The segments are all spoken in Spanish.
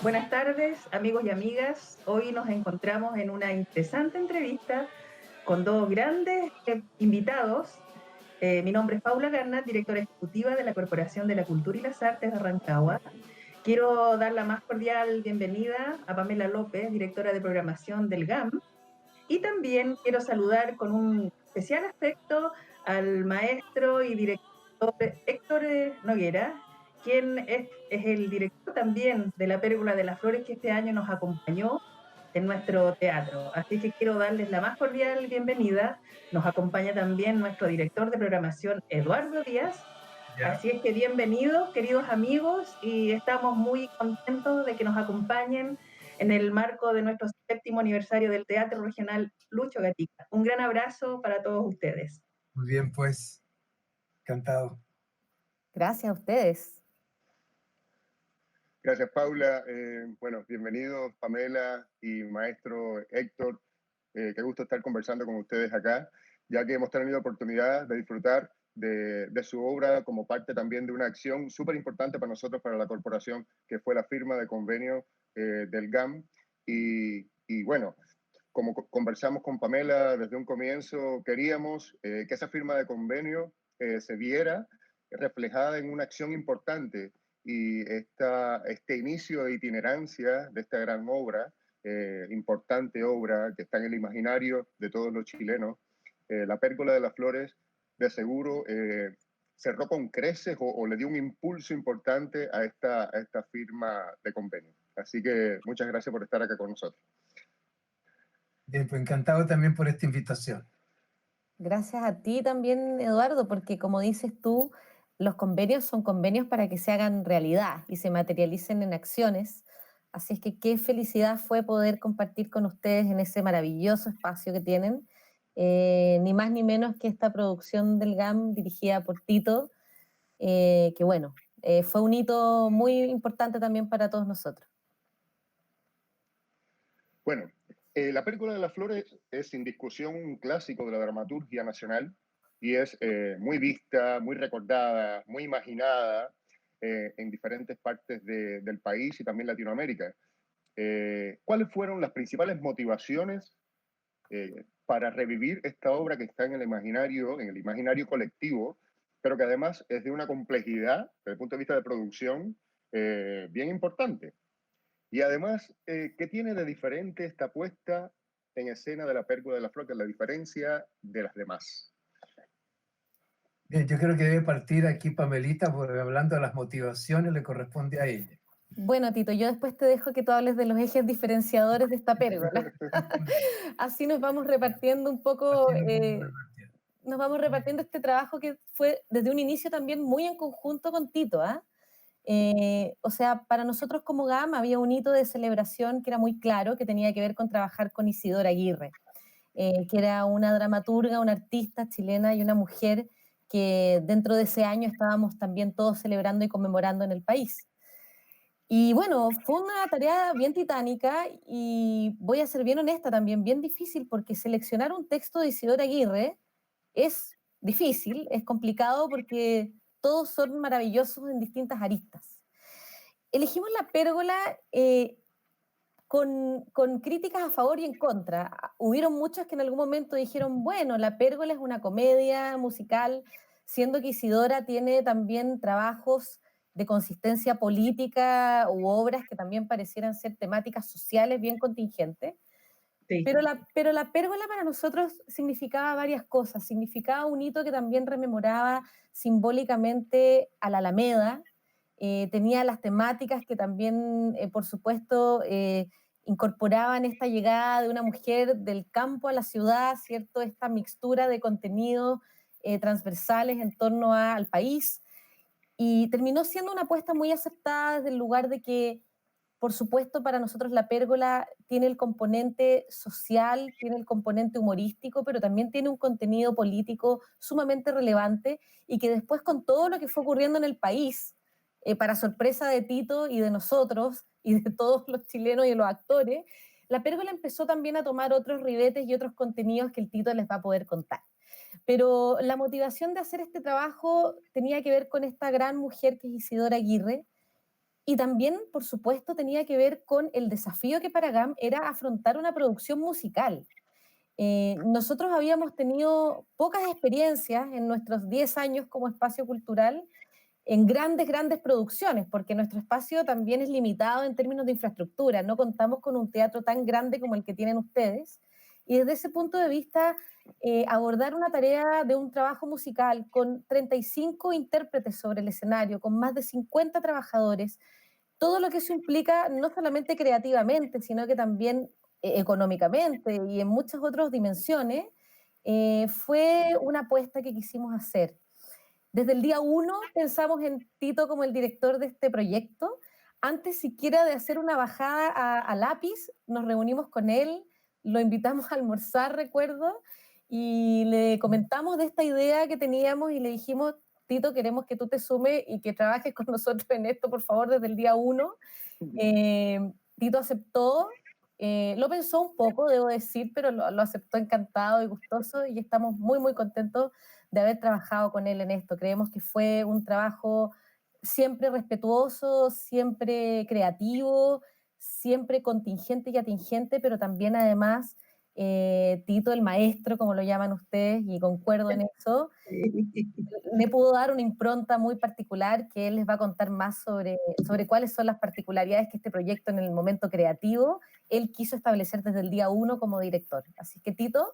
Buenas tardes, amigos y amigas. Hoy nos encontramos en una interesante entrevista con dos grandes invitados. Mi nombre es Paula Garnat, directora ejecutiva de la Corporación de la Cultura y las Artes de Rancagua. Quiero dar la más cordial bienvenida a Pamela López, directora de programación del GAM, y también quiero saludar con un especial afecto al maestro y director Héctor Noguera, quien es el director también de la Pérgola de las Flores, que este año nos acompañó en nuestro teatro. Así que quiero darles la más cordial bienvenida. Nos acompaña también nuestro director de programación, Eduardo Díaz. Ya, Así es que bienvenidos, queridos amigos, y estamos muy contentos de que nos acompañen en el marco de nuestro 7º aniversario del Teatro Regional Lucho Gatica. Un gran abrazo para todos ustedes. muy bien, pues, encantado. Gracias a ustedes. Gracias, Paula. Bueno, bienvenidos, Pamela y maestro Héctor. Qué gusto estar conversando con ustedes acá, ya que hemos tenido oportunidad de disfrutar de su obra como parte también de una acción súper importante para nosotros, para la corporación, que fue la firma de convenio del GAM. Y bueno, como conversamos con Pamela desde un comienzo, queríamos que esa firma de convenio se viera reflejada en una acción importante, y este inicio de itinerancia de esta gran obra, importante obra que está en el imaginario de todos los chilenos, La Pérgola de las Flores, de seguro cerró con creces o le dio un impulso importante a esta firma de convenio. Así que muchas gracias por estar acá con nosotros. Bien, pues encantado también por esta invitación. Gracias a ti también, Eduardo, porque como dices tú, los convenios son convenios para que se hagan realidad y se materialicen en acciones. Así es que qué felicidad fue poder compartir con ustedes en ese maravilloso espacio que tienen. Ni más ni menos que esta producción del GAM dirigida por Tito, que bueno, fue un hito muy importante también para todos nosotros. Bueno, La Pérgola de las Flores es sin discusión un clásico de la dramaturgia nacional y es muy vista, muy recordada, muy imaginada en diferentes partes del país y también Latinoamérica. ¿Cuáles fueron las principales motivaciones para revivir esta obra que está en el imaginario colectivo, pero que además es de una complejidad desde el punto de vista de producción bien importante? Y además, ¿qué tiene de diferente esta puesta en escena de La Pérgola de las Flores, la diferencia de las demás? Bien, yo creo que debe partir aquí Pamelita, porque hablando de las motivaciones le corresponde a ella. Bueno, Tito, yo después te dejo que tú hables de los ejes diferenciadores de esta pérgola. Así nos vamos repartiendo un poco, Así nos vamos repartiendo. nos vamos repartiendo este trabajo que fue desde un inicio también muy en conjunto con Tito, ¿ah? O sea, para nosotros como GAM había un hito de celebración que era muy claro, que tenía que ver con trabajar con Isidora Aguirre, que era una dramaturga, una artista chilena y una mujer que dentro de ese año estábamos también todos celebrando y conmemorando en el país. Y bueno, fue una tarea bien titánica y voy a ser bien honesta también, bien difícil, porque seleccionar un texto de Isidora Aguirre es difícil, es complicado porque todos son maravillosos en distintas aristas. Elegimos La Pérgola con críticas a favor y en contra. Hubieron muchos que en algún momento dijeron, bueno, La Pérgola es una comedia musical, siendo que Isidora tiene también trabajos de consistencia política u obras que también parecieran ser temáticas sociales bien contingentes. Sí. Pero la pérgola para nosotros significaba varias cosas. Significaba un hito que también rememoraba simbólicamente a la Alameda. Tenía las temáticas que también, por supuesto, incorporaban esta llegada de una mujer del campo a la ciudad, ¿cierto? Esta mixtura de contenidos transversales en torno al país. Y terminó siendo una apuesta muy aceptada desde el lugar de que, por supuesto, para nosotros La Pérgola tiene el componente social, tiene el componente humorístico, pero también tiene un contenido político sumamente relevante y que después, con todo lo que fue ocurriendo en el país, para sorpresa de Tito y de nosotros y de todos los chilenos y los actores, La Pérgola empezó también a tomar otros ribetes y otros contenidos que el Tito les va a poder contar. Pero la motivación de hacer este trabajo tenía que ver con esta gran mujer que es Isidora Aguirre, Y también, por supuesto, tenía que ver con el desafío que para GAM era afrontar una producción musical. Nosotros habíamos tenido pocas experiencias en nuestros 10 años como espacio cultural en grandes producciones, porque nuestro espacio también es limitado en términos de infraestructura, no contamos con un teatro tan grande como el que tienen ustedes, y desde ese punto de vista, abordar una tarea de un trabajo musical con 35 intérpretes sobre el escenario, con más de 50 trabajadores, todo lo que eso implica, no solamente creativamente, sino que también económicamente y en muchas otras dimensiones, fue una apuesta que quisimos hacer. Desde el día uno pensamos en Tito como el director de este proyecto. Antes siquiera de hacer una bajada a Lápiz, nos reunimos con él, lo invitamos a almorzar, recuerdo, y le comentamos de esta idea que teníamos y le dijimos, Tito, queremos que tú te sumes y que trabajes con nosotros en esto, por favor, desde el día uno. Tito aceptó, lo pensó un poco, debo decir, pero lo aceptó encantado y gustoso y estamos muy contentos de haber trabajado con él en esto. Creemos que fue un trabajo siempre respetuoso, siempre creativo, siempre contingente y atingente, pero también además Tito el maestro, como lo llaman ustedes, y concuerdo en eso, le pudo dar una impronta muy particular que él les va a contar más sobre cuáles son las particularidades que este proyecto en el momento creativo él quiso establecer desde el día uno como director. Así que Tito,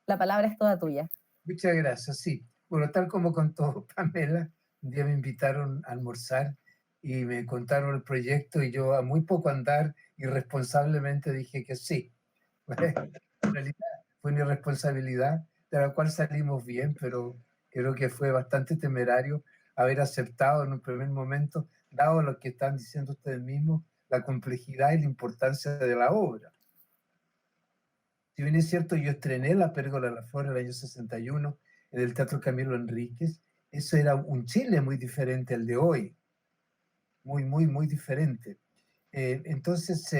la palabra es toda tuya. Muchas gracias, sí. Bueno, tal como contó Pamela, un día me invitaron a almorzar y me contaron el proyecto y yo a muy poco andar irresponsablemente dije que sí. En realidad fue una irresponsabilidad de la cual salimos bien, pero creo que fue bastante temerario haber aceptado en un primer momento, dado lo que están diciendo ustedes mismos, la complejidad y la importancia de la obra. Si bien es cierto, yo estrené La Pérgola de la Flor en el año 61 en el Teatro Camilo Enríquez, eso era un Chile muy diferente al de hoy, muy diferente. Entonces,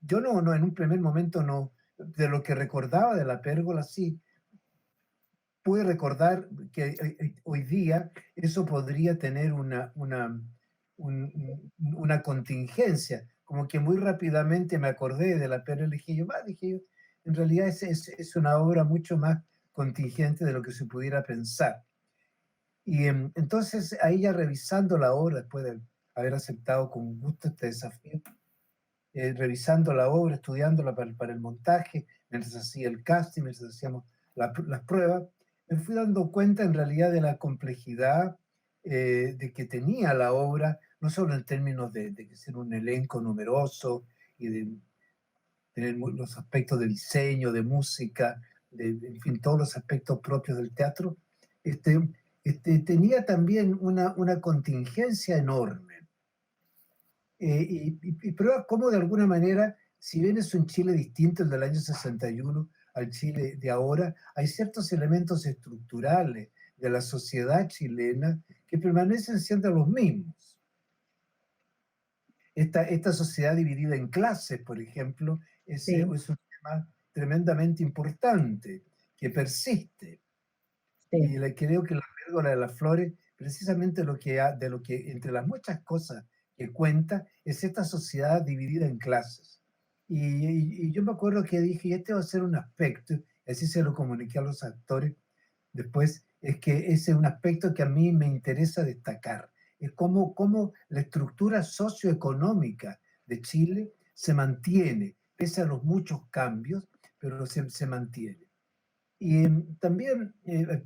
yo no, en un primer momento no, de lo que recordaba de La Pérgola, sí, pude recordar que hoy día eso podría tener una contingencia, como que muy rápidamente me acordé de La Pérgola y dije yo, en realidad es una obra mucho más contingente de lo que se pudiera pensar. Y entonces ahí ya revisando la obra, después de haber aceptado con gusto este desafío, revisando la obra, estudiándola para el montaje, mientras hacía el casting, mientras hacíamos las pruebas, me fui dando cuenta en realidad de la complejidad de que tenía la obra, no solo en términos de que ser un elenco numeroso y de tener los aspectos de diseño, de música, en fin, todos los aspectos propios del teatro, tenía también una contingencia enorme. Y prueba cómo de alguna manera, si bien es un Chile distinto el del año 61 al Chile de ahora, hay ciertos elementos estructurales de la sociedad chilena que permanecen siendo los mismos. Esta sociedad dividida en clases, por ejemplo, es un tema tremendamente importante que persiste. Sí. Y creo que La Pérgola de las Flores, precisamente de lo que entre las muchas cosas que cuenta, es esta sociedad dividida en clases. Y yo me acuerdo que dije, este va a ser un aspecto, y así se lo comuniqué a los actores después, es que ese es un aspecto que a mí me interesa destacar. Es cómo la estructura socioeconómica de Chile se mantiene, pese a los muchos cambios, pero se mantiene. Y también,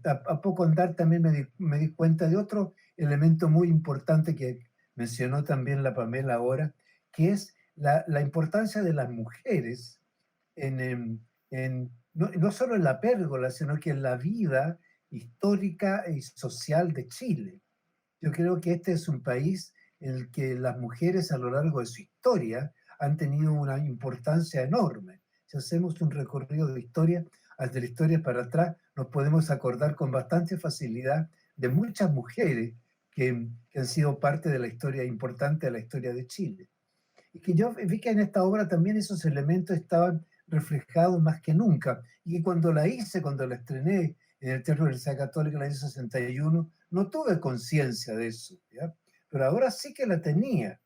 a poco andar, también me di cuenta de otro elemento muy importante que mencionó también la Pamela ahora, que es la importancia de las mujeres no solo en La Pérgola, sino que en la vida histórica y social de Chile. Yo creo que este es un país en el que las mujeres a lo largo de su historia han tenido una importancia enorme. Si hacemos un recorrido de historia, desde la historia para atrás, nos podemos acordar con bastante facilidad de muchas mujeres que han sido parte de la historia importante de la historia de Chile. Y que yo vi que en esta obra también esos elementos estaban reflejados más que nunca. Y que cuando la estrené en el Teatro de la Universidad Católica en el año 61, no tuve conciencia de eso, ¿ya? pero ahora sí que la tenía,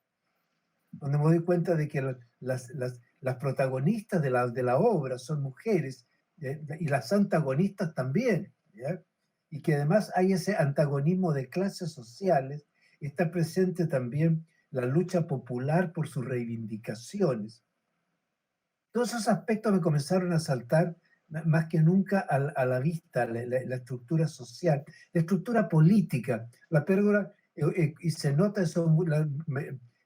donde me doy cuenta de que las protagonistas de la obra son mujeres, y las antagonistas también, ¿ya? Y que además hay ese antagonismo de clases sociales, está presente también la lucha popular por sus reivindicaciones. Todos esos aspectos me comenzaron a saltar más que nunca a la vista, la estructura social, la estructura política, la pérgola, y se nota eso,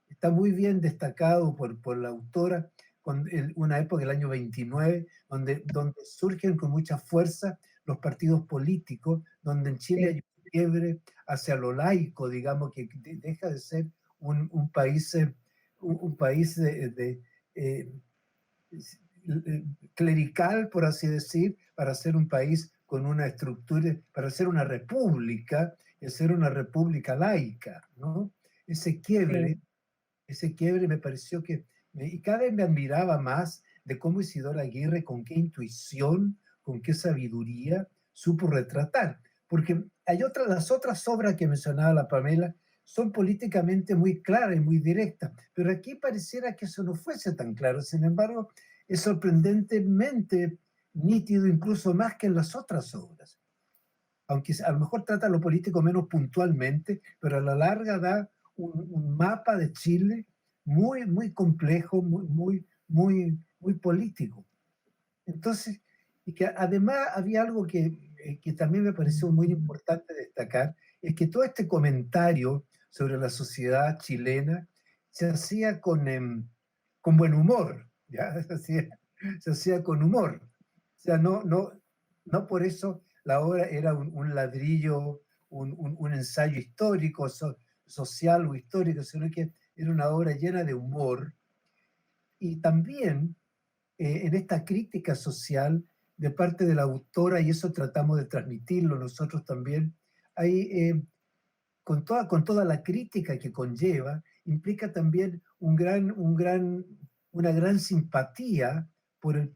está muy bien destacado por la autora, con una época, el año 29, donde surgen con mucha fuerza los partidos políticos, donde en Chile hay un quiebre hacia lo laico, digamos, que deja de ser un país, un país clerical, por así decir, para ser un país con una estructura, para ser una república, y ser una república laica, ¿no? Ese quiebre, Sí. ese quiebre me pareció que, y cada vez me admiraba más de cómo Isidora Aguirre, con qué intuición, con qué sabiduría supo retratar. Porque hay las otras obras que mencionaba la Pamela son políticamente muy claras y muy directas, pero aquí pareciera que eso no fuese tan claro. Sin embargo, es sorprendentemente nítido, incluso más que en las otras obras. Aunque a lo mejor trata lo político menos puntualmente, pero a la larga da un mapa de Chile muy, muy complejo, muy político. Entonces, y que además había algo que también me pareció muy importante destacar, es que todo este comentario sobre la sociedad chilena se hacía con buen humor, ¿ya? Se hacía con humor. O sea, no por eso la obra era un ladrillo, un ensayo histórico, social o histórico, sino que era una obra llena de humor. Y también en esta crítica social de parte de la autora, y eso tratamos de transmitirlo nosotros también, hay, con toda la crítica que conlleva, implica también una gran simpatía por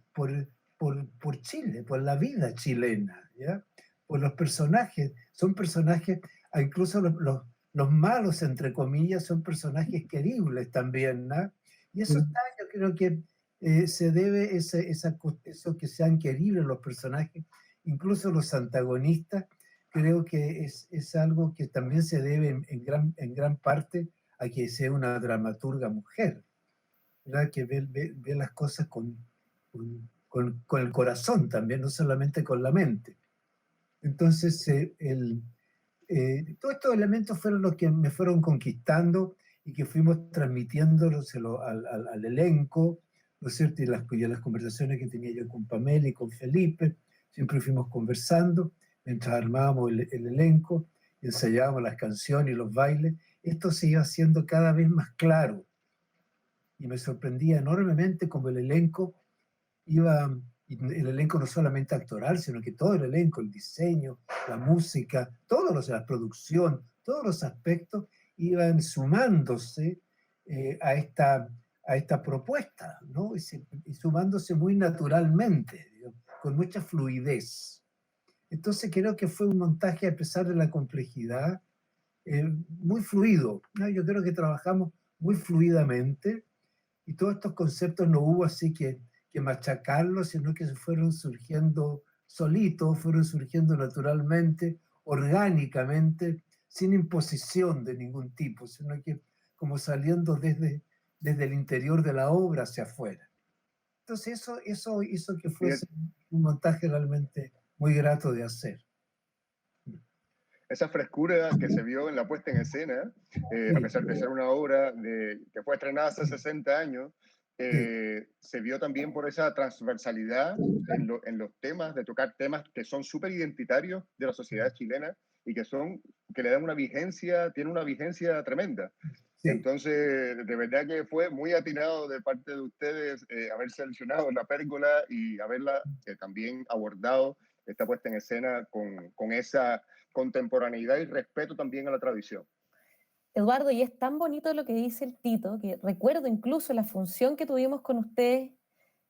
Chile, por la vida chilena, ¿ya? Por los personajes. Son personajes, incluso los malos, entre comillas, son personajes queribles también, ¿no? Y eso está, yo creo que se debe eso que sean queribles los personajes, incluso los antagonistas, creo que es algo que también se debe en gran parte a que sea una dramaturga mujer, ¿verdad? Que ve las cosas con el corazón también, no solamente con la mente. Entonces, todos estos elementos fueron los que me fueron conquistando y que fuimos transmitiéndoselo al elenco, ¿no es cierto? Y las conversaciones que tenía yo con Pamela y con Felipe, siempre fuimos conversando mientras armábamos el elenco, ensayábamos las canciones y los bailes. Esto se iba haciendo cada vez más claro y me sorprendía enormemente como el elenco iba, y el elenco no solamente actoral, sino que todo el elenco, el diseño, la música, la producción, todos los aspectos iban sumándose a esta propuesta, ¿no? Y sumándose muy naturalmente, digamos, con mucha fluidez. Entonces creo que fue un montaje, a pesar de la complejidad, muy fluido, ¿no? Yo creo que trabajamos muy fluidamente y todos estos conceptos no hubo así que machacarlos, sino que se fueron surgiendo solitos, fueron surgiendo naturalmente, orgánicamente, sin imposición de ningún tipo, sino que como saliendo desde el interior de la obra hacia afuera. Entonces eso hizo que fuese un montaje realmente muy grato de hacer. Esa frescura que se vio en la puesta en escena, a pesar de ser una obra que fue estrenada hace 60 años, se vio también por esa transversalidad en los temas, de tocar temas que son súper identitarios de la sociedad chilena y que le dan una vigencia, tienen una vigencia tremenda. Sí. Entonces, de verdad que fue muy atinado de parte de ustedes haber seleccionado La Pérgola y haberla también abordado esta puesta en escena con esa contemporaneidad y respeto también a la tradición. Eduardo, y es tan bonito lo que dice el Tito, que recuerdo incluso la función que tuvimos con ustedes,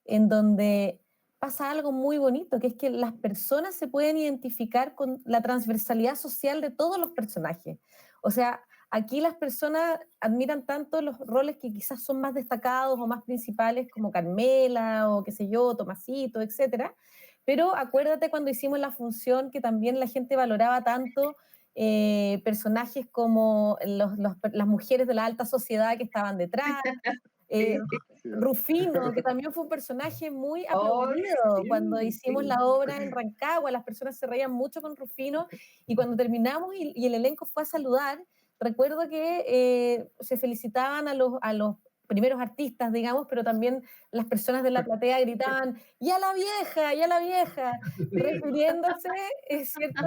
en donde pasa algo muy bonito, que es que las personas se pueden identificar con la transversalidad social de todos los personajes. O sea, aquí las personas admiran tanto los roles que quizás son más destacados o más principales, como Carmela o qué sé yo, Tomasito, etcétera. Pero acuérdate cuando hicimos la función que también la gente valoraba tanto personajes como las mujeres de la alta sociedad que estaban detrás, Sí, eh, sí. Rufino, que también fue un personaje muy Oh, aplaudido cuando sí, hicimos sí. la obra en Rancagua, las personas se reían mucho con Rufino y cuando terminamos y el elenco fue a saludar, recuerdo que se felicitaban a los primeros artistas, digamos, pero también las personas de la platea gritaban, ya la vieja, Sí. refiriéndose, es cierto,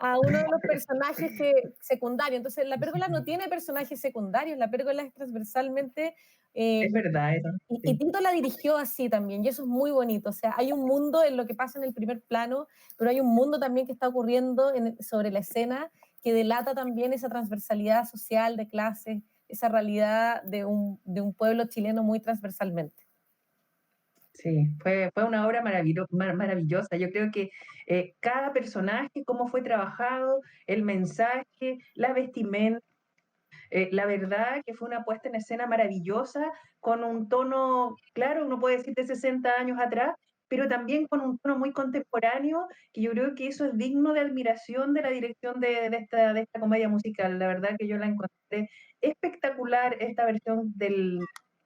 a uno de los personajes secundarios. Entonces, la pérgola no tiene personajes secundarios, la pérgola es transversalmente Es verdad eso. y Sí. Tito la dirigió así también, y eso es muy bonito. O sea, hay un mundo en lo que pasa en el primer plano, pero hay un mundo también que está ocurriendo sobre la escena que delata también esa transversalidad social de clases, esa realidad de un pueblo chileno muy transversalmente. Sí, fue una obra maravillosa. Yo creo que cada personaje, cómo fue trabajado, el mensaje, la vestimenta, la verdad que fue una puesta en escena maravillosa, con un tono, claro, uno puede decir de 60 años atrás, pero también con un tono muy contemporáneo, que yo creo que eso es digno de admiración de la dirección de esta comedia musical. La verdad que yo la encontré espectacular, esta versión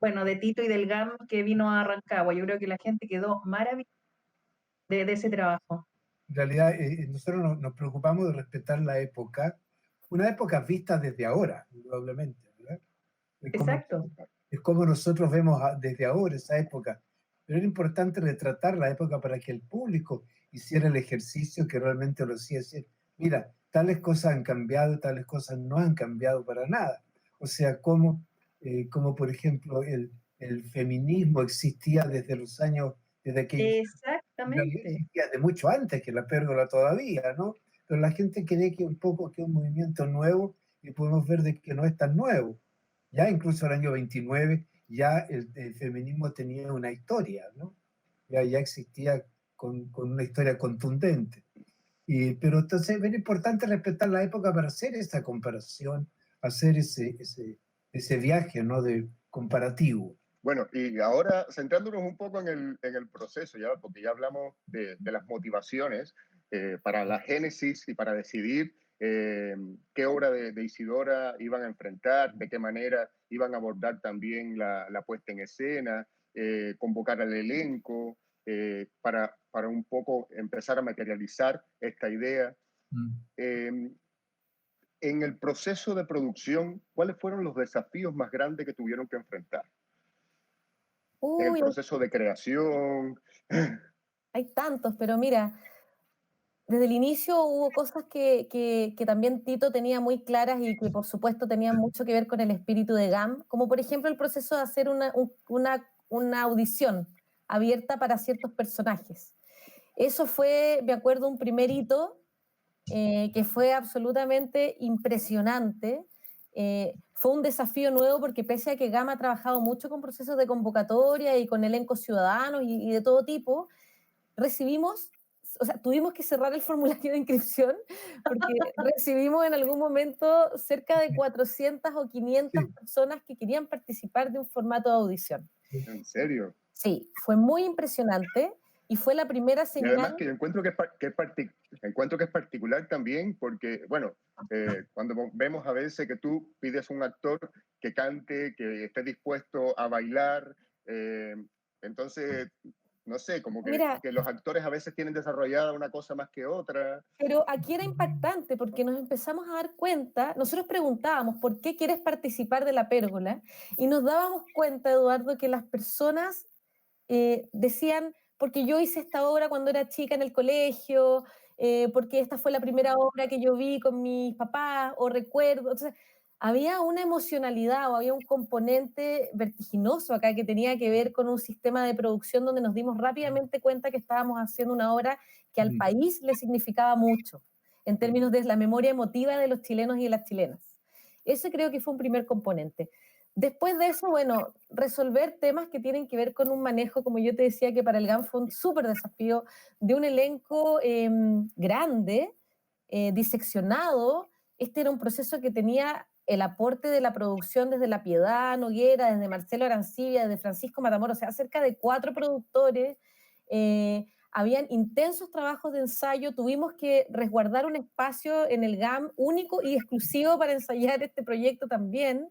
bueno, de Tito y del GAM que vino a Rancagua. Yo creo que la gente quedó maravillada de ese trabajo. En realidad, nosotros nos preocupamos de respetar la época, una época vista desde ahora, indudablemente, ¿verdad? Es como, Exacto, es como nosotros vemos desde ahora esa época, pero era importante retratar la época para que el público hiciera el ejercicio que realmente lo hacía decir, mira, tales cosas han cambiado, tales cosas no han cambiado para nada. O sea, como por ejemplo el feminismo existía desde los años, desde aquellos en realidad exactamente. existía de mucho antes que la pérgola todavía, ¿no? Pero la gente cree que un poco que es un movimiento nuevo y podemos ver de que no es tan nuevo. Ya incluso el año 29 ya el feminismo tenía una historia, ¿no? Ya existía con una historia contundente. Pero entonces es importante respetar la época para hacer esa comparación, hacer ese viaje, ¿no? De comparativo. Bueno, y ahora centrándonos un poco en el proceso, ya, porque ya hablamos de las motivaciones para la génesis y para decidir qué obra de Isidora iban a enfrentar, de qué manera iban a abordar también la puesta en escena, convocar al elenco, para un poco empezar a materializar esta idea. Eh, en el proceso de producción, ¿cuáles fueron los desafíos más grandes que tuvieron que enfrentar? En el Uy, proceso de creación. hay tantos, pero mira, desde el inicio hubo cosas que también Tito tenía muy claras y que por supuesto tenían mucho que ver con el espíritu de GAM, como por ejemplo el proceso de hacer una audición abierta para ciertos personajes. Eso fue, me acuerdo, un primer hito que fue absolutamente impresionante. Fue un desafío nuevo porque pese a que GAM ha trabajado mucho con procesos de convocatoria y con elencos ciudadanos y de todo tipo, recibimos, o sea, tuvimos que cerrar el formulario de inscripción porque recibimos en algún momento cerca de 400 o 500 Sí, personas que querían participar de un formato de audición. En serio. Sí, fue muy impresionante y fue la primera Y además señal. que yo encuentro encuentro que es particular también porque, bueno, cuando vemos a veces que tú pides a un actor que cante, que esté dispuesto a bailar, entonces, no sé, como Mira, que los actores a veces tienen desarrollada una cosa más que otra. pero aquí era impactante porque nos empezamos a dar cuenta, nosotros preguntábamos, ¿por qué quieres participar de la pérgola? Y nos dábamos cuenta, Eduardo, que las personas decían, porque yo hice esta obra cuando era chica en el colegio, porque esta fue la primera obra que yo vi con mis papás, o recuerdo. Entonces, había una emocionalidad o había un componente vertiginoso acá que tenía que ver con un sistema de producción donde nos dimos rápidamente cuenta que estábamos haciendo una obra que al país le significaba mucho, en términos de la memoria emotiva de los chilenos y de las chilenas. Ese creo que fue un primer componente. Después de eso, bueno, resolver temas que tienen que ver con un manejo, como yo te decía, que para el GAN fue un súper desafío, de un elenco grande, diseccionado. Este era un proceso que tenía el aporte de la producción desde La Piedad Noguera, desde Marcelo Arancibia, desde Francisco Matamoros, o sea, cerca de 4 productores, habían intensos trabajos de ensayo, tuvimos que resguardar un espacio en el GAM único y exclusivo para ensayar este proyecto también.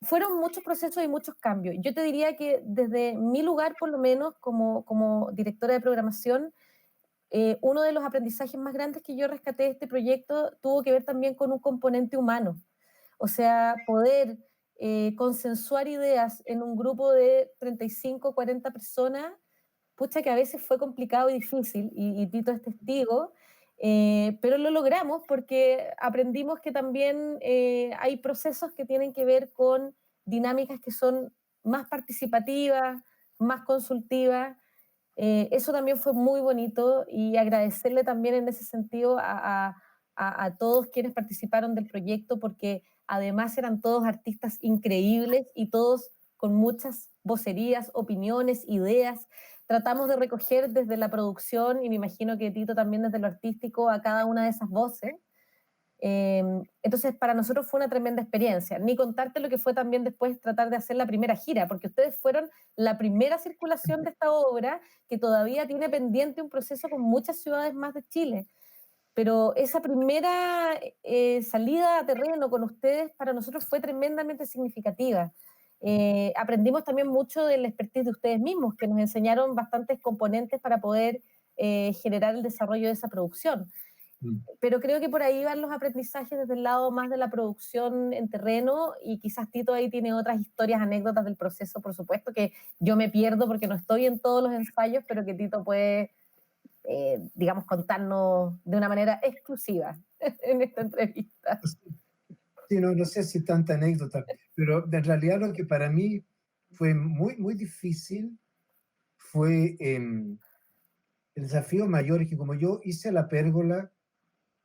Fueron muchos procesos y muchos cambios. Yo te diría que desde mi lugar, por lo menos, como directora de programación, uno de los aprendizajes más grandes que yo rescaté de este proyecto tuvo que ver también con un componente humano. O sea, poder consensuar ideas en un grupo de 35, 40 personas, pucha que a veces fue complicado y difícil, y Tito es testigo, pero lo logramos porque aprendimos que también hay procesos que tienen que ver con dinámicas que son más participativas, más consultivas. Eso también fue muy bonito y agradecerle también en ese sentido a todos quienes participaron del proyecto, porque además eran todos artistas increíbles y todos con muchas vocerías, opiniones, ideas. Tratamos de recoger desde la producción, y me imagino que Tito también desde lo artístico, a cada una de esas voces. Entonces, para nosotros fue una tremenda experiencia. Ni contarte lo que fue también después tratar de hacer la primera gira, porque ustedes fueron la primera circulación de esta obra, que todavía tiene pendiente un proceso con muchas ciudades más de Chile. Pero esa primera salida a terreno con ustedes para nosotros fue tremendamente significativa. Aprendimos también mucho del expertise de ustedes mismos, que nos enseñaron bastantes componentes para poder generar el desarrollo de esa producción. Pero creo que por ahí van los aprendizajes desde el lado más de la producción en terreno, y quizás Tito ahí tiene otras historias, anécdotas del proceso, por supuesto, que yo me pierdo porque no estoy en todos los ensayos, pero que Tito puede, digamos, contarnos de una manera exclusiva en esta entrevista. Sí, no sé si tanta anécdota, pero en realidad lo que para mí fue muy, muy difícil fue el desafío mayor, es que como yo hice la pérgola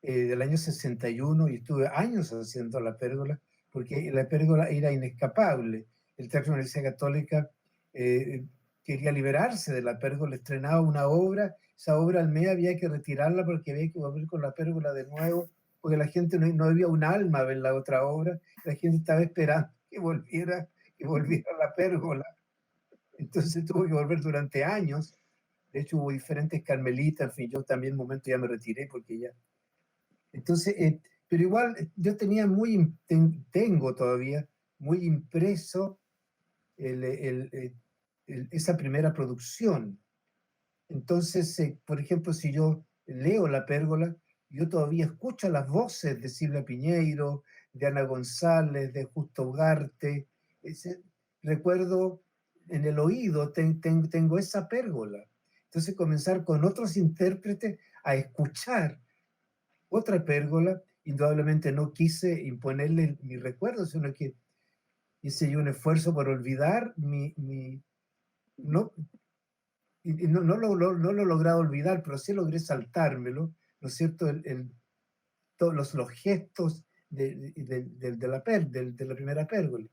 del año 61 y estuve años haciendo la pérgola, porque la pérgola era inescapable. El Teatro de la Universidad Católica quería liberarse de la pérgola, estrenaba una obra, esa obra al mes había que retirarla porque había que volver con la pérgola de nuevo, porque la gente no había un alma a ver la otra obra, la gente estaba esperando que volviera la pérgola. Entonces tuvo que volver durante años. De hecho, hubo diferentes carmelitas, en fin, yo también en un momento ya me retiré porque ya... Entonces, pero igual yo tenía tengo todavía muy impreso esa primera producción. Entonces, por ejemplo, si yo leo La Pérgola, yo todavía escucho las voces de Silvia Piñeiro, de Ana González, de Justo Ugarte. Recuerdo en el oído, tengo esa pérgola. Entonces, comenzar con otros intérpretes a escuchar otra pérgola, indudablemente no quise imponerle mi recuerdo, sino que hice yo un esfuerzo por olvidar no, no lo he logrado olvidar, pero sí logré saltármelo, ¿no es cierto? Todos los gestos de la primera pérgola.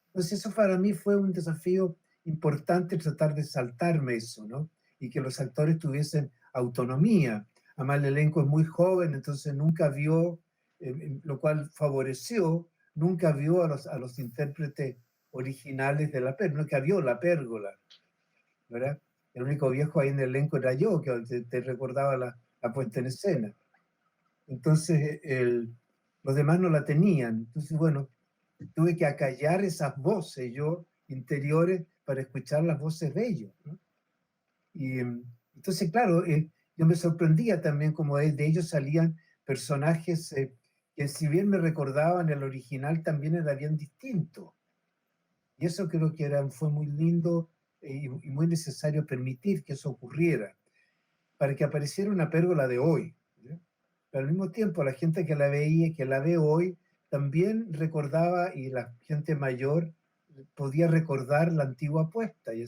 Entonces eso para mí fue un desafío importante, tratar de saltarme eso, ¿no? Y que los actores tuviesen autonomía. Además el elenco es muy joven, entonces nunca vio, lo cual favoreció, nunca vio a los intérpretes originales de la pérgola, nunca vio la pérgola, ¿verdad? El único viejo ahí en el elenco era yo, que te recordaba la puesta en escena. Entonces los demás no la tenían. Entonces, bueno, tuve que acallar esas voces yo interiores para escuchar las voces de ellos, ¿no? Y entonces, claro, yo me sorprendía también como de ellos salían personajes que si bien me recordaban el original, también era bien distinto. Y eso creo que fue muy lindo y muy necesario permitir que eso ocurriera, para que apareciera una pérgola de hoy, ¿sí? Pero al mismo tiempo, la gente que la veía, que la ve hoy, también recordaba, y la gente mayor podía recordar la antigua puesta y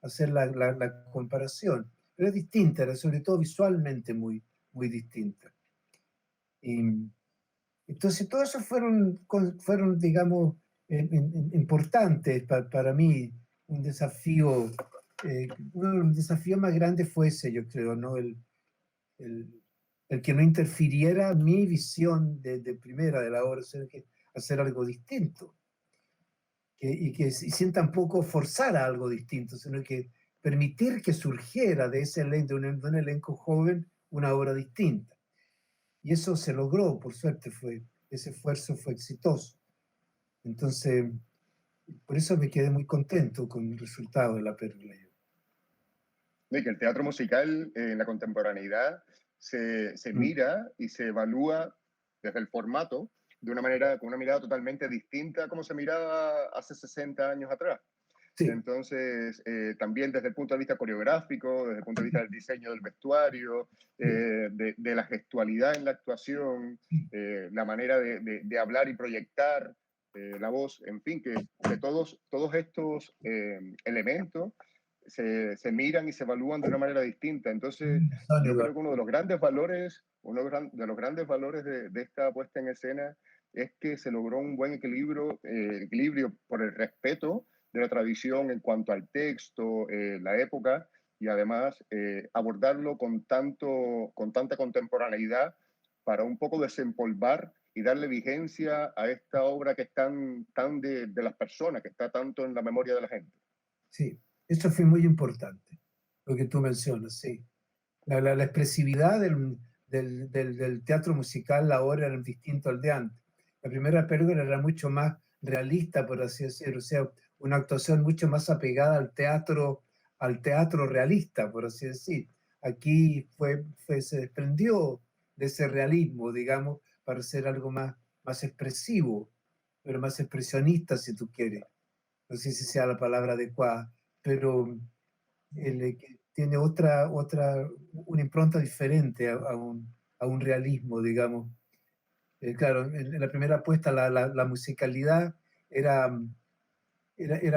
hacer la comparación. Pero es distinta, era sobre todo visualmente muy, muy distinta. Y, entonces, todo eso fueron digamos, importantes para mí. Un desafío más grande fue ese, yo creo, ¿no? El que no interfiriera mi visión de primera de la obra, sino que hacer algo distinto. Y sin tampoco forzar a algo distinto, sino que permitir que surgiera de ese elenco, de un elenco joven, una obra distinta. Y eso se logró, por suerte, ese esfuerzo fue exitoso. Entonces, por eso me quedé muy contento con el resultado de La Pérgola. Y que el teatro musical en la contemporaneidad se mira y se evalúa desde el formato de una manera, con una mirada totalmente distinta a como se miraba hace 60 años atrás. Sí. Entonces, también desde el punto de vista coreográfico, desde el punto de vista del diseño del vestuario, de la gestualidad en la actuación, la manera de hablar y proyectar la voz, en fin, que todos estos elementos se miran y se evalúan de una manera distinta. Entonces, yo creo que uno de los grandes valores, de esta puesta en escena es que se logró un buen equilibrio por el respeto de la tradición en cuanto al texto, la época, y además abordarlo con tanta contemporaneidad para un poco desempolvar y darle vigencia a esta obra que es tan de las personas, que está tanto en la memoria de la gente. Sí, eso fue muy importante, lo que tú mencionas, sí. La expresividad del teatro musical ahora era distinto al de antes. La primera Pérgola era mucho más realista, por así decirlo, o sea, una actuación mucho más apegada al teatro realista, por así decir. Aquí se desprendió de ese realismo, digamos, para ser algo más expresivo, pero más expresionista, si tú quieres. No sé si sea la palabra adecuada, pero tiene una impronta diferente a un realismo, digamos. Claro, en la primera apuesta la musicalidad era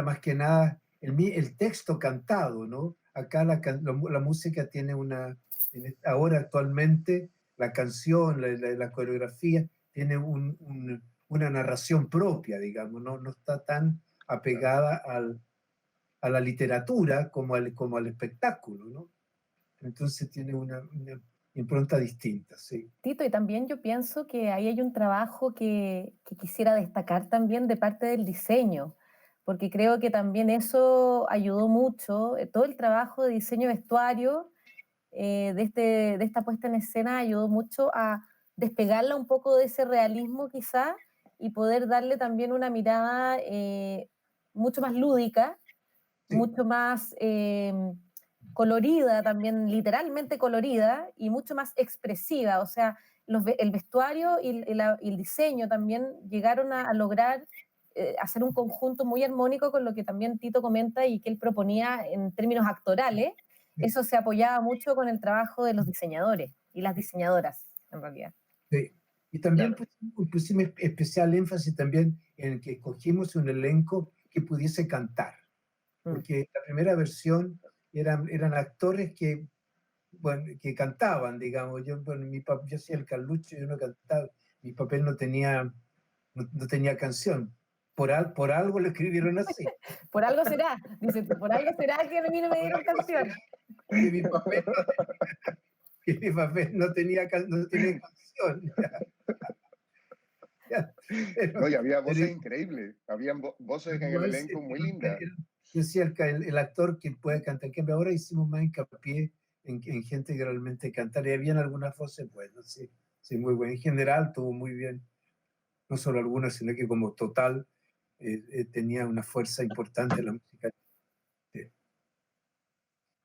más que nada el texto cantado, ¿no? Acá la música tiene ahora actualmente la canción, la coreografía, tiene una narración propia, digamos, no está tan apegada a la literatura como al espectáculo, ¿no? Entonces tiene una impronta distinta, sí. Tito, y también yo pienso que ahí hay un trabajo que quisiera destacar también de parte del diseño, porque creo que también eso ayudó mucho, todo el trabajo de diseño de vestuario de esta puesta en escena ayudó mucho a despegarla un poco de ese realismo quizá y poder darle también una mirada mucho más lúdica, Sí. mucho más colorida también, literalmente colorida y mucho más expresiva. O sea, el vestuario y el diseño también llegaron a lograr hacer un conjunto muy armónico con lo que también Tito comenta y que él proponía en términos actorales. Eso se apoyaba mucho con el trabajo de los diseñadores y las diseñadoras, en realidad. Sí. Y también pusimos especial énfasis también en que escogimos un elenco que pudiese cantar, porque la primera versión eran actores que cantaban, digamos. Yo hacía el Carlucho, yo no cantaba, mi papel no tenía canción. Por algo lo escribieron así. Por algo será, dice tú, por algo será que a mí no me dieron canción. Que mi papel no tenía canción. No, y había voces increíbles, habían voces en el elenco muy lindas. Yo decía, el actor que puede cantar, que ahora hicimos más hincapié en gente que realmente cantara, y habían algunas voces buenas, sí, muy buenas. En general tuvo muy bien, no solo algunas, sino que como total tenía una fuerza importante la música.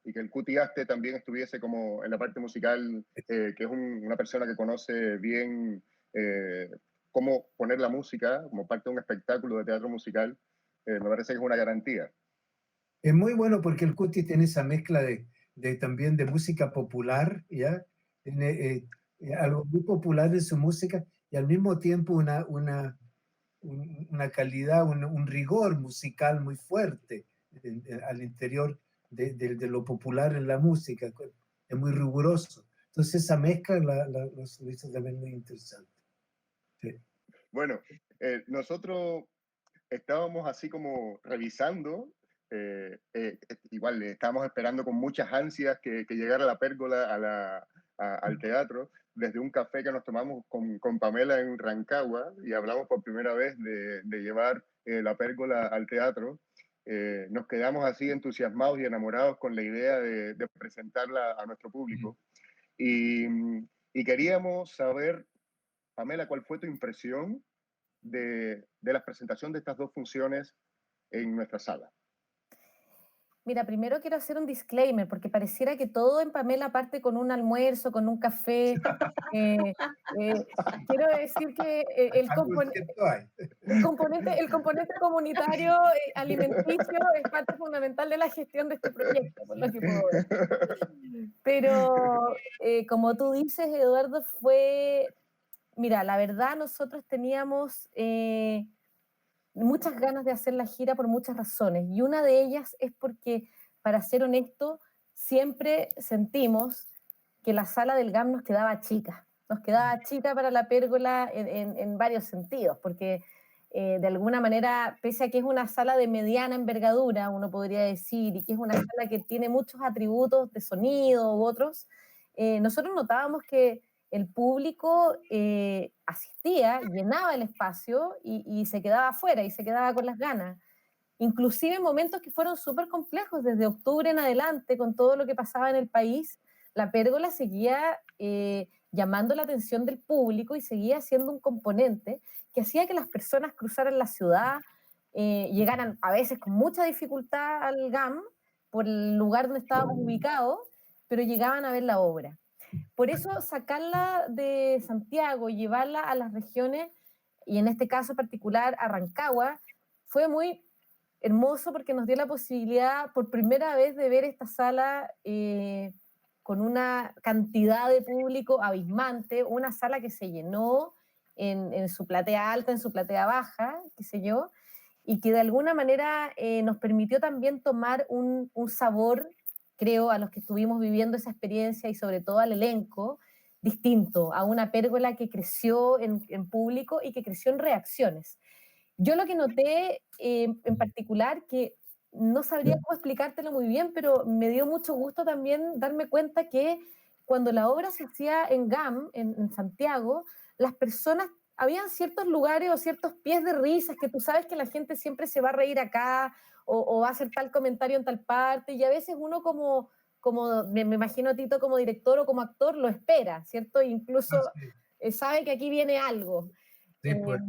Y que el Cuti Aste también estuviese como en la parte musical, que es una persona que conoce bien cómo poner la música como parte de un espectáculo de teatro musical, me parece que es una garantía. Es muy bueno porque el Cuti tiene esa mezcla también de música popular, ¿ya? Tiene algo muy popular en su música y al mismo tiempo una calidad, un rigor musical muy fuerte al interior de lo popular en la música. Es muy riguroso. Entonces esa mezcla lo hizo también muy interesante. Sí. Bueno, nosotros estábamos así como revisando, igual estábamos esperando con muchas ansias que llegara la Pérgola al teatro, desde un café que nos tomamos con Pamela en Rancagua y hablamos por primera vez de llevar la pérgola al teatro. Nos quedamos así entusiasmados y enamorados con la idea de presentarla a nuestro público. Y, y queríamos saber, Pamela, ¿cuál fue tu impresión de la presentación de estas dos funciones en nuestra sala? Mira, primero quiero hacer un disclaimer, porque pareciera que todo en Pamela parte con un almuerzo, con un café. Eh, quiero decir que Algo cierto hay. el componente comunitario alimenticio es parte fundamental de la gestión de este proyecto, por lo que puedo ver. Pero como tú dices, Eduardo, mira, la verdad nosotros teníamos muchas ganas de hacer la gira por muchas razones, y una de ellas es porque, para ser honesto, siempre sentimos que la sala del GAM nos quedaba chica para la pérgola en varios sentidos, porque de alguna manera, pese a que es una sala de mediana envergadura, uno podría decir, y que es una sala que tiene muchos atributos de sonido u otros, nosotros notábamos que el público asistía, llenaba el espacio y se quedaba afuera y se quedaba con las ganas. Inclusive en momentos que fueron súper complejos, desde octubre en adelante, con todo lo que pasaba en el país, la pérgola seguía llamando la atención del público y seguía siendo un componente que hacía que las personas cruzaran la ciudad, llegaran a veces con mucha dificultad al GAM por el lugar donde estábamos ubicados, pero llegaban a ver la obra. Por eso sacarla de Santiago y llevarla a las regiones, y en este caso particular a Rancagua, fue muy hermoso porque nos dio la posibilidad por primera vez de ver esta sala con una cantidad de público abismante, una sala que se llenó en su platea alta, en su platea baja, qué sé yo, y que de alguna manera nos permitió también tomar un sabor, creo, a los que estuvimos viviendo esa experiencia y sobre todo al elenco, distinto, a una pérgola que creció en público y que creció en reacciones. Yo lo que noté en particular, que no sabría cómo explicártelo muy bien, pero me dio mucho gusto también darme cuenta que cuando la obra se hacía en GAM, en Santiago, las personas, habían ciertos lugares o ciertos pies de risas que tú sabes que la gente siempre se va a reír acá o va a hacer tal comentario en tal parte, y a veces uno como me imagino a Tito como director o como actor lo espera, ¿cierto? Incluso sabe que aquí viene algo. Sí, pues.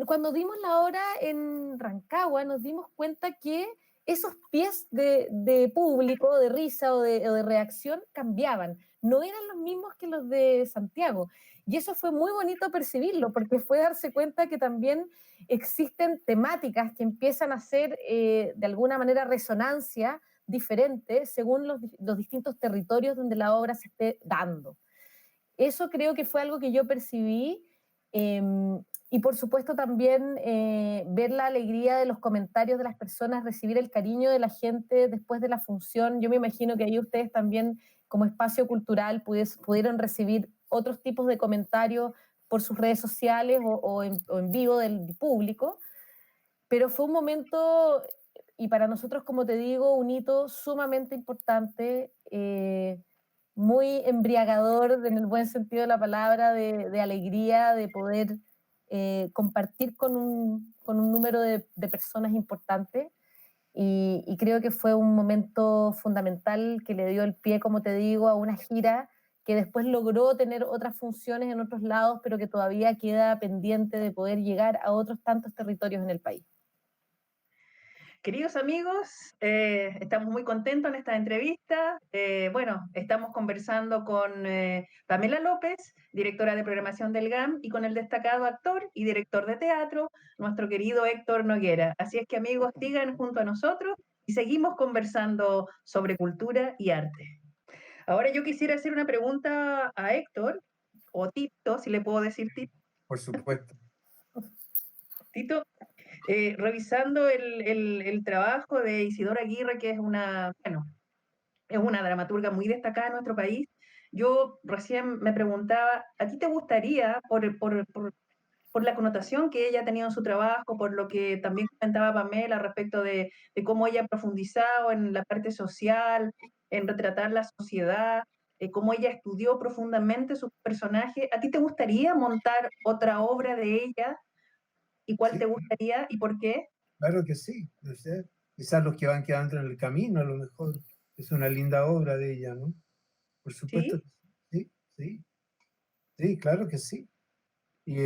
Cuando dimos la obra en Rancagua, nos dimos cuenta que esos pies de público, de risa o de reacción cambiaban. No eran los mismos que los de Santiago. Y eso fue muy bonito percibirlo, porque fue darse cuenta que también existen temáticas que empiezan a hacer de alguna manera resonancia diferente según los distintos territorios donde la obra se esté dando. Eso creo que fue algo que yo percibí. Y por supuesto también ver la alegría de los comentarios de las personas, recibir el cariño de la gente después de la función. Yo me imagino que ahí ustedes también, como espacio cultural, pudieron recibir otros tipos de comentarios por sus redes sociales o en vivo del público. Pero fue un momento, y para nosotros, como te digo, un hito sumamente importante, muy embriagador en el buen sentido de la palabra, de alegría, de poder compartir con un número de personas importantes. Y creo que fue un momento fundamental que le dio el pie, como te digo, a una gira que después logró tener otras funciones en otros lados, pero que todavía queda pendiente de poder llegar a otros tantos territorios en el país. Queridos amigos, estamos muy contentos en esta entrevista. Bueno, estamos conversando con Pamela López, directora de programación del GAM, y con el destacado actor y director de teatro, nuestro querido Héctor Noguera. Así es que, amigos, sigan junto a nosotros y seguimos conversando sobre cultura y arte. Ahora yo quisiera hacer una pregunta a Héctor, o Tito, si le puedo decir Tito. Por supuesto. Tito, revisando el trabajo de Isidora Aguirre, que es bueno, es una dramaturga muy destacada en nuestro país, yo recién me preguntaba, ¿a ti te gustaría, por la connotación que ella ha tenido en su trabajo, por lo que también comentaba Pamela respecto de cómo ella ha profundizado en la parte social, en retratar la sociedad, cómo ella estudió profundamente sus personajes. ¿A ti te gustaría montar otra obra de ella? ¿Y cuál Sí, te gustaría y por qué? claro que sí. No sé, quizás los que van quedando en el camino, a lo mejor es una linda obra de ella, ¿no? Por supuesto ¿Sí? que sí, sí, sí, claro que sí. Y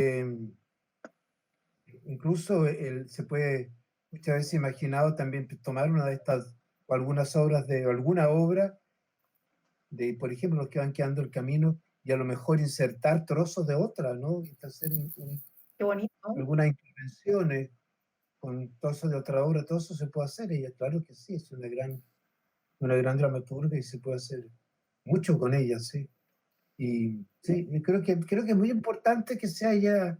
incluso se puede muchas veces imaginado también tomar una de estas o algunas obras o alguna obra de, por ejemplo, los que van quedando el camino y a lo mejor insertar trozos de otra, ¿no? Y hacer Qué bonito. algunas intervenciones con trozos de otra obra, todo eso se puede hacer. Y claro que sí, es una gran dramaturga y se puede hacer mucho con ella, sí. Y sí, y creo que es muy importante que se haya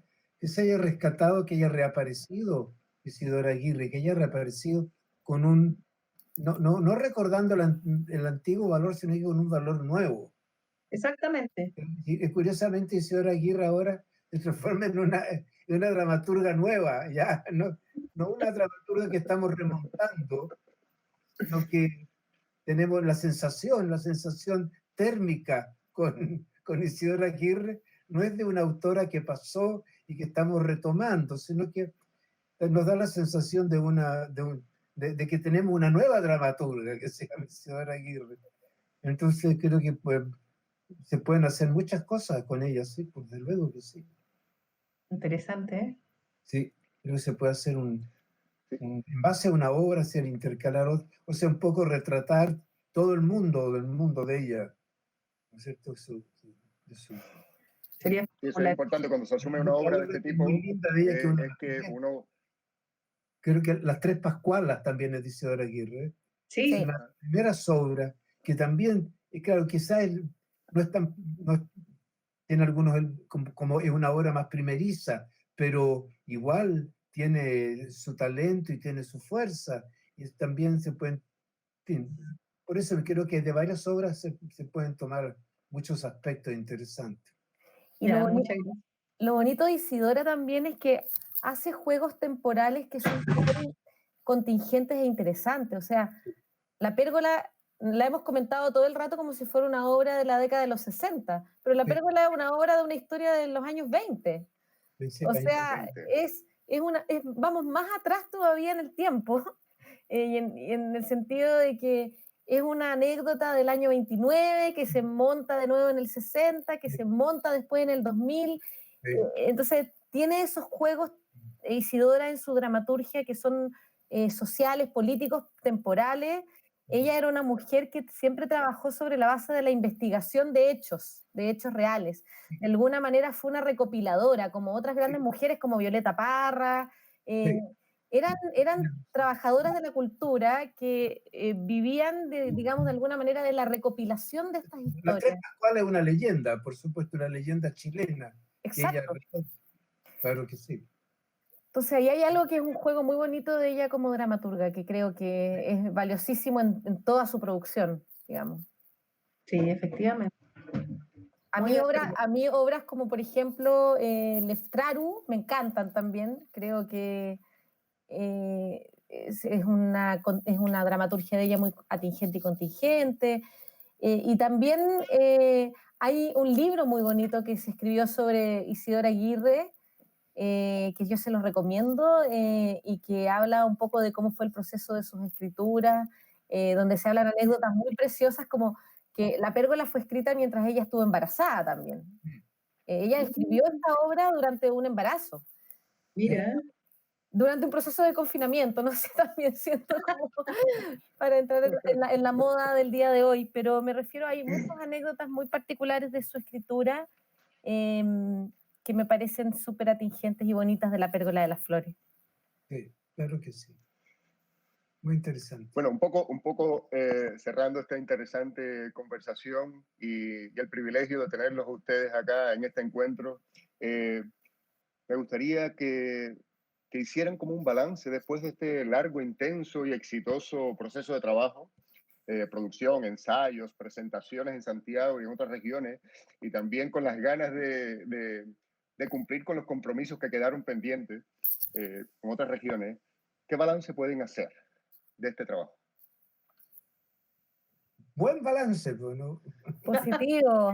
rescatado, que haya reaparecido Isidora Aguirre, que haya reaparecido con no recordando el antiguo valor, sino que con un valor nuevo. Exactamente. Y curiosamente Isidora Aguirre ahora se transforma en una dramaturga nueva, ya, no una dramaturga que estamos remontando, sino que tenemos la sensación térmica con Isidora Aguirre, no es de una autora que pasó y que estamos retomando, sino que nos da la sensación de que tenemos una nueva dramaturga que se llama Isidora Aguirre. Entonces creo que pues, se pueden hacer muchas cosas con ella, sí, por desde luego que sí. Interesante, ¿eh? Sí, creo que se puede hacer Sí, en base a una obra, hacer intercalar, o sea, un poco retratar todo el mundo del mundo de ella, ¿no es cierto? De su, Sería y eso es espectacular. importante cuando se asume hay una otra obra de obra este que es muy tipo, linda de ella que uno es la que tiene. uno... Creo que Las Tres Pascualas también es de Isidora Aguirre. Sí, Sí. Las primeras obras que también, y claro, quizás no es tan, no, tiene algunos, como es una obra más primeriza, pero igual tiene su talento y tiene su fuerza, y también se pueden, en fin, por eso creo que de varias obras se pueden tomar muchos aspectos interesantes. Y ya, muchas gracias. lo bonito de Isidora también es que hace juegos temporales que son súper contingentes e interesantes. O sea, La Pérgola la hemos comentado todo el rato como si fuera una obra de la década de los 60, pero La Sí, Pérgola es una obra de una historia de los años 20. O principalmente. sea, Totalmente. vamos más atrás todavía en el tiempo, y en el sentido de que es una anécdota del año 29 que se monta de nuevo en el 60, que se monta después en el 2000. Entonces, tiene esos juegos, Isidora, en su dramaturgia que son sociales, políticos, temporales. Ella era una mujer que siempre trabajó sobre la base de la investigación de hechos reales. De alguna manera fue una recopiladora, como otras grandes mujeres como Violeta Parra. eh, Sí. eran trabajadoras de la cultura que vivían, digamos, de alguna manera de la recopilación de estas La Tres historias. Pascuales es una leyenda, por supuesto, una leyenda chilena que ella, Exacto. claro que sí. Entonces ahí hay algo que es un juego muy bonito de ella como dramaturga, que creo que es valiosísimo en toda su producción, digamos. Sí, efectivamente. A Muy mí, de acuerdo. obras como por ejemplo Leftraru me encantan también, creo que es una dramaturgia de ella muy atingente y contingente. Y también hay un libro muy bonito que se escribió sobre Isidora Aguirre, que yo se los recomiendo, y que habla un poco de cómo fue el proceso de sus escrituras, donde se hablan anécdotas muy preciosas como que La Pérgola fue escrita mientras ella estuvo embarazada también. Ella escribió esta obra durante un embarazo, Mira, durante un proceso de confinamiento, no sé, también siento como para entrar en la moda del día de hoy, pero me refiero, hay muchas anécdotas muy particulares de su escritura, eh, que me parecen súper atingentes y bonitas de La Pérgola de las Flores. Sí, claro que sí. Muy interesante. Bueno, un poco cerrando esta interesante conversación y el privilegio de tenerlos a ustedes acá en este encuentro, me gustaría que hicieran como un balance después de este largo, intenso y exitoso proceso de trabajo, producción, ensayos, presentaciones en Santiago y en otras regiones, y también con las ganas de cumplir con los compromisos que quedaron pendientes con otras regiones. ¿Qué balance pueden hacer de este trabajo? Buen balance, pues, ¿no? Positivo.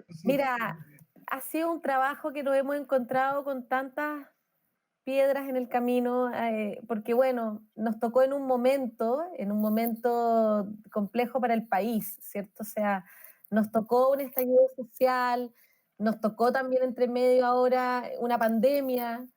Sí, Mira, ha sido un trabajo que nos hemos encontrado con tantas piedras en el camino, porque bueno, nos tocó en un momento complejo para el país, ¿cierto? O sea, nos tocó un estallido social, nos tocó también entre medio ahora una pandemia,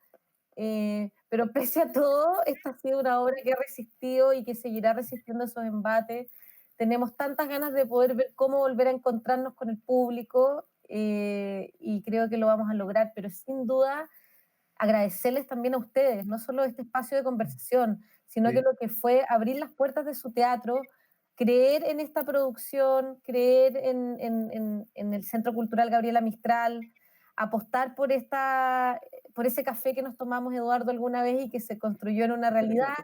pero pese a todo, esta ha sido una obra que ha resistido y que seguirá resistiendo esos embates. Tenemos tantas ganas de poder ver cómo volver a encontrarnos con el público, y creo que lo vamos a lograr, pero sin duda agradecerles también a ustedes, no solo este espacio de conversación, sino que sí. lo que fue abrir las puertas de su teatro, creer en esta producción, creer en el Centro Cultural Gabriela Mistral, apostar por ese café que nos tomamos, Eduardo, alguna vez y que se construyó en una realidad,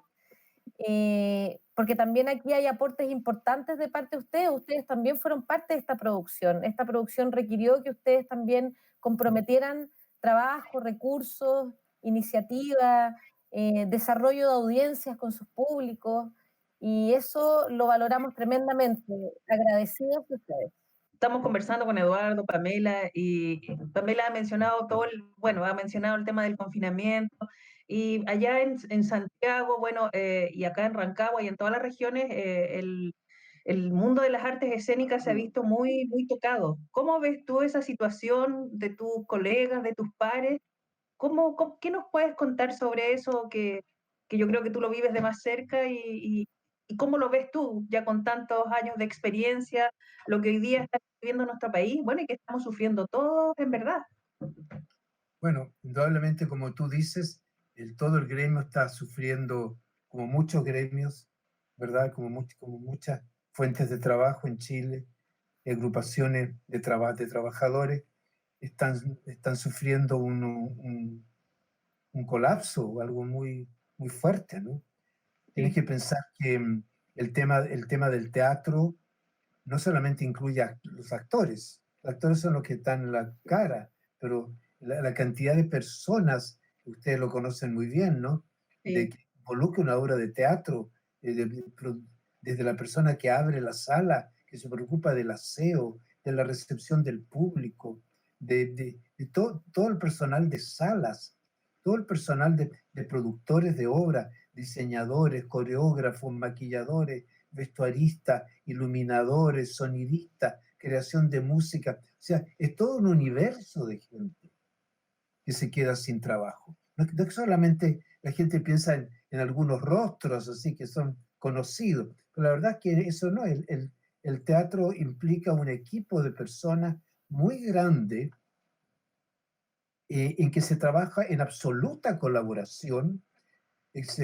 porque también aquí hay aportes importantes de parte de ustedes también fueron parte de esta producción requirió que ustedes también comprometieran trabajo, recursos, iniciativa, desarrollo de audiencias con sus públicos, y eso lo valoramos tremendamente, agradecidos de ustedes. Estamos conversando con Eduardo, Pamela, y Pamela ha mencionado bueno, ha mencionado el tema del confinamiento, y allá en Santiago, bueno, y acá en Rancagua y en todas las regiones, el mundo de las artes escénicas se ha visto muy, muy tocado. ¿Cómo ves tú esa situación de tus colegas, de tus pares? ¿Qué nos puedes contar sobre eso que yo creo que tú lo vives de más cerca y cómo lo ves tú ya con tantos años de experiencia, lo que hoy día está viviendo nuestro país, bueno, y que estamos sufriendo todos en verdad? Bueno, indudablemente, como tú dices, todo el gremio está sufriendo, como muchos gremios, ¿verdad? Como muchas fuentes de trabajo en Chile, agrupaciones de trabajadores están sufriendo un colapso o algo muy fuerte, ¿no? Tienes Sí, que pensar que el tema del teatro no solamente incluye a los actores son los que están en la cara, pero la cantidad de personas, ustedes lo conocen muy bien, ¿no? De sí, que involucra una obra de teatro, desde la persona que abre la sala, que se preocupa del aseo, de la recepción del público, de todo el personal de salas, todo el personal de productores de obra, diseñadores, coreógrafos, maquilladores, vestuaristas, iluminadores, sonidistas, creación de música. O sea, es todo un universo de gente que se queda sin trabajo. No solamente la gente piensa en algunos rostros así que son conocidos, pero la verdad es que eso no, el teatro implica un equipo de personas muy grande en que se trabaja en absoluta colaboración. Es,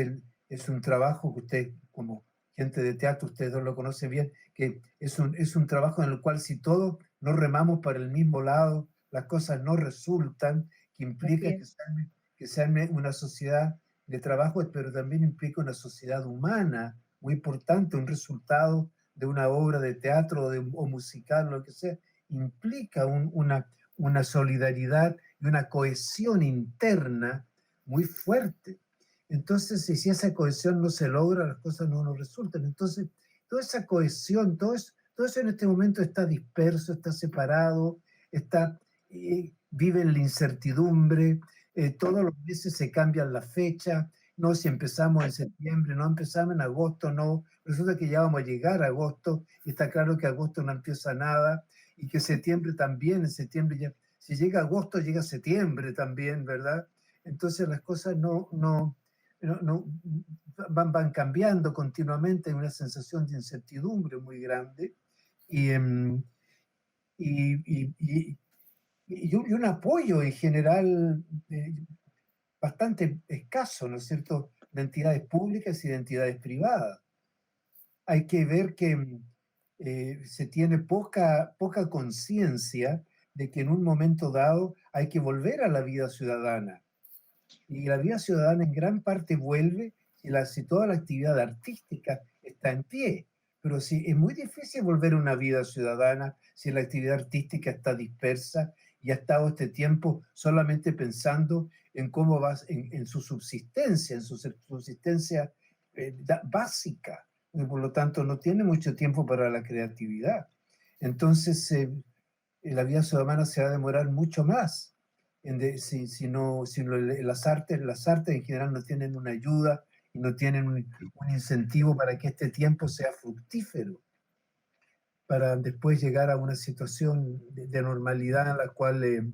es un trabajo que usted, como gente de teatro, ustedes dos lo conocen bien, que es un trabajo en el cual si todos no remamos para el mismo lado, las cosas no resultan, que así implica es. que se arme una sociedad de trabajo, pero también implica una sociedad humana muy importante, un resultado de una obra de teatro o musical, lo que sea, implica una solidaridad y una cohesión interna muy fuerte. Entonces, si esa cohesión no se logra, las cosas no nos resultan. Entonces, toda esa cohesión, todo eso en este momento está disperso, está separado, vive en la incertidumbre, todos los meses se cambian las fechas, no si empezamos en septiembre, no empezamos en agosto, no, resulta que ya vamos a llegar a agosto, y está claro que agosto no empieza nada, y que septiembre también, en septiembre ya, si llega agosto, llega septiembre también, ¿verdad? Entonces las cosas no, van cambiando continuamente, hay una sensación de incertidumbre muy grande y, y, y, y un apoyo en general bastante escaso, ¿no es cierto?, de entidades públicas y de entidades privadas. Hay que ver que se tiene poca conciencia de que en un momento dado hay que volver a la vida ciudadana. Y la vida ciudadana en gran parte vuelve si toda la actividad artística está en pie. Pero sí, es muy difícil volver a una vida ciudadana si la actividad artística está dispersa y ha estado este tiempo solamente pensando en cómo va, en su subsistencia, en su subsistencia básica. y por lo tanto no tiene mucho tiempo para la creatividad. Entonces, la vida ciudadana se va a demorar mucho más. Las artes en general no tienen una ayuda y no tienen un incentivo para que este tiempo sea fructífero, para después llegar a una situación de normalidad en la cual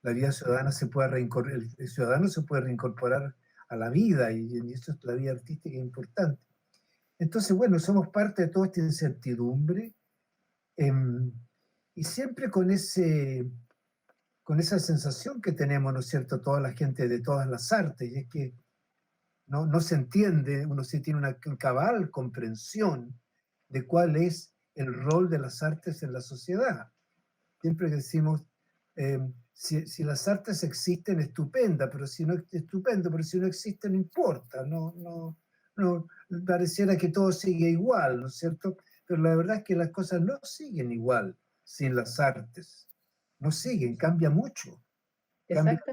la vida ciudadana el ciudadano se puede reincorporar a la vida, y eso es la vida artística importante. Entonces, bueno, somos parte de toda esta incertidumbre, y siempre con esa sensación que tenemos, ¿no es cierto?, toda la gente de todas las artes, y es que no se entiende, uno sí tiene una cabal comprensión de cuál es el rol de las artes en la sociedad. Siempre decimos, si las artes existen, estupendo, pero si no existen, no importa, no, pareciera que todo sigue igual, ¿no es cierto? Pero la verdad es que las cosas no siguen igual sin las artes, no siguen, cambia mucho. Exacto.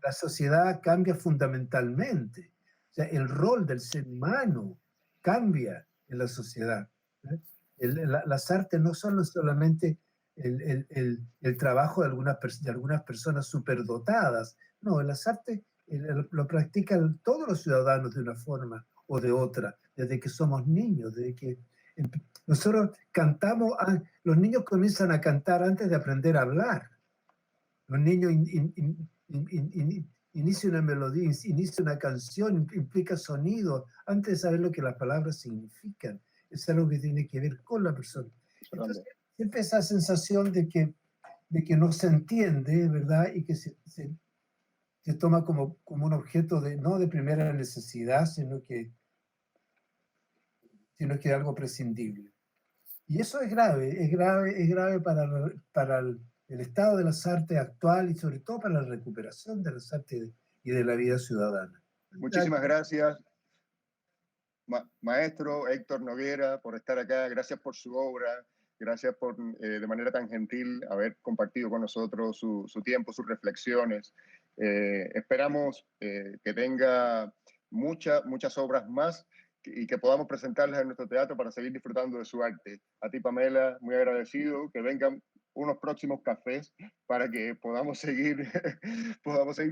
La sociedad cambia fundamentalmente. O sea, el rol del ser humano cambia en la sociedad. Las artes no son solamente el trabajo de algunas personas superdotadas. No, las artes lo practican todos los ciudadanos de una forma o de otra, desde que somos niños, desde que nosotros cantamos, los niños comienzan a cantar antes de aprender a hablar. Los niños inician una melodía, inicia una canción, implica sonido, antes de saber lo que las palabras significan. Es algo que tiene que ver con la persona. Entonces, siempre esa sensación de que no se entiende, ¿verdad? Y que se toma como un objeto no de primera necesidad, sino que algo prescindible. Y eso es grave para el estado de las artes actual, y sobre todo para la recuperación de las artes y de la vida ciudadana. Muchísimas gracias, maestro Héctor Noguera, por estar acá. Gracias por su obra. Gracias por, de manera tan gentil, haber compartido con nosotros su tiempo, sus reflexiones. Esperamos que tenga muchas obras más y que podamos presentarlas en nuestro teatro para seguir disfrutando de su arte. A ti, Pamela, muy agradecido. Que vengan unos próximos cafés para que podamos seguir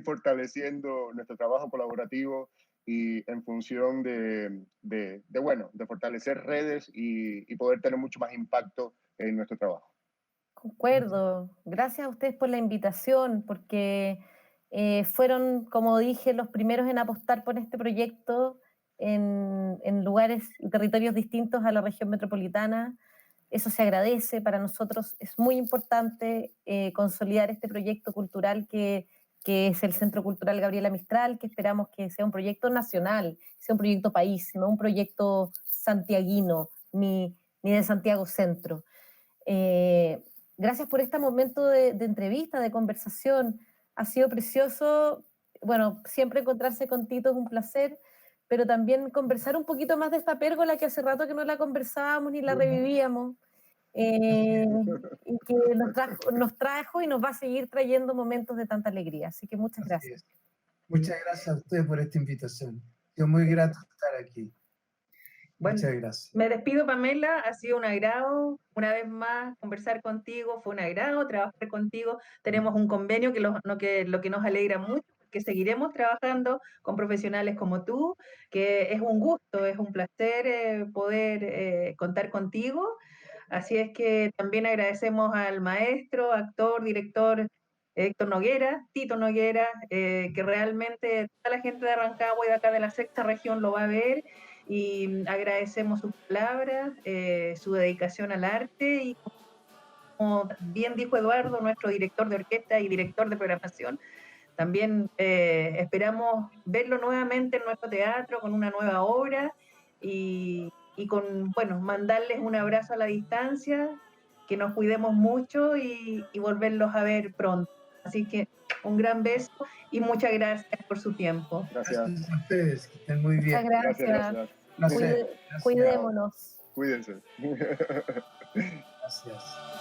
fortaleciendo nuestro trabajo colaborativo y en función de fortalecer redes y poder tener mucho más impacto en nuestro trabajo. Concuerdo. Gracias a ustedes por la invitación, porque fueron, como dije, los primeros en apostar por este proyecto en lugares y territorios distintos a la región metropolitana. Eso se agradece. Para nosotros es muy importante consolidar este proyecto cultural que es el Centro Cultural Gabriela Mistral, que esperamos que sea un proyecto nacional, sea un proyecto país, no un proyecto santiaguino, ni de Santiago Centro. Gracias por este momento de entrevista, de conversación. Ha sido precioso. Bueno, siempre encontrarse con Tito es un placer, pero también conversar un poquito más de esta pérgola que hace rato que no la conversábamos ni la revivíamos, y que nos trajo y nos va a seguir trayendo momentos de tanta alegría. Así que muchas gracias. Muchas gracias a ustedes por esta invitación. Yo muy grato de estar aquí. Bueno, muchas gracias. Me despido, Pamela. Ha sido un agrado una vez más conversar contigo. Fue un agrado trabajar contigo. Tenemos un convenio lo que nos alegra mucho, que seguiremos trabajando con profesionales como tú, que es un gusto, es un placer poder contar contigo. Así es que también agradecemos al maestro, actor, director Héctor Noguera, Tito Noguera, que realmente toda la gente de Rancagua y de acá de la sexta región lo va a ver, y agradecemos sus palabras, su dedicación al arte, y como bien dijo Eduardo, nuestro director de orquesta y director de programación, también esperamos verlo nuevamente en nuestro teatro con una nueva obra y mandarles un abrazo a la distancia, que nos cuidemos mucho y volverlos a ver pronto. Así que un gran beso y muchas gracias por su tiempo. Gracias. Gracias a ustedes, que estén muy bien. Muchas gracias. Gracias. Cuidémonos. Cuídense. Gracias.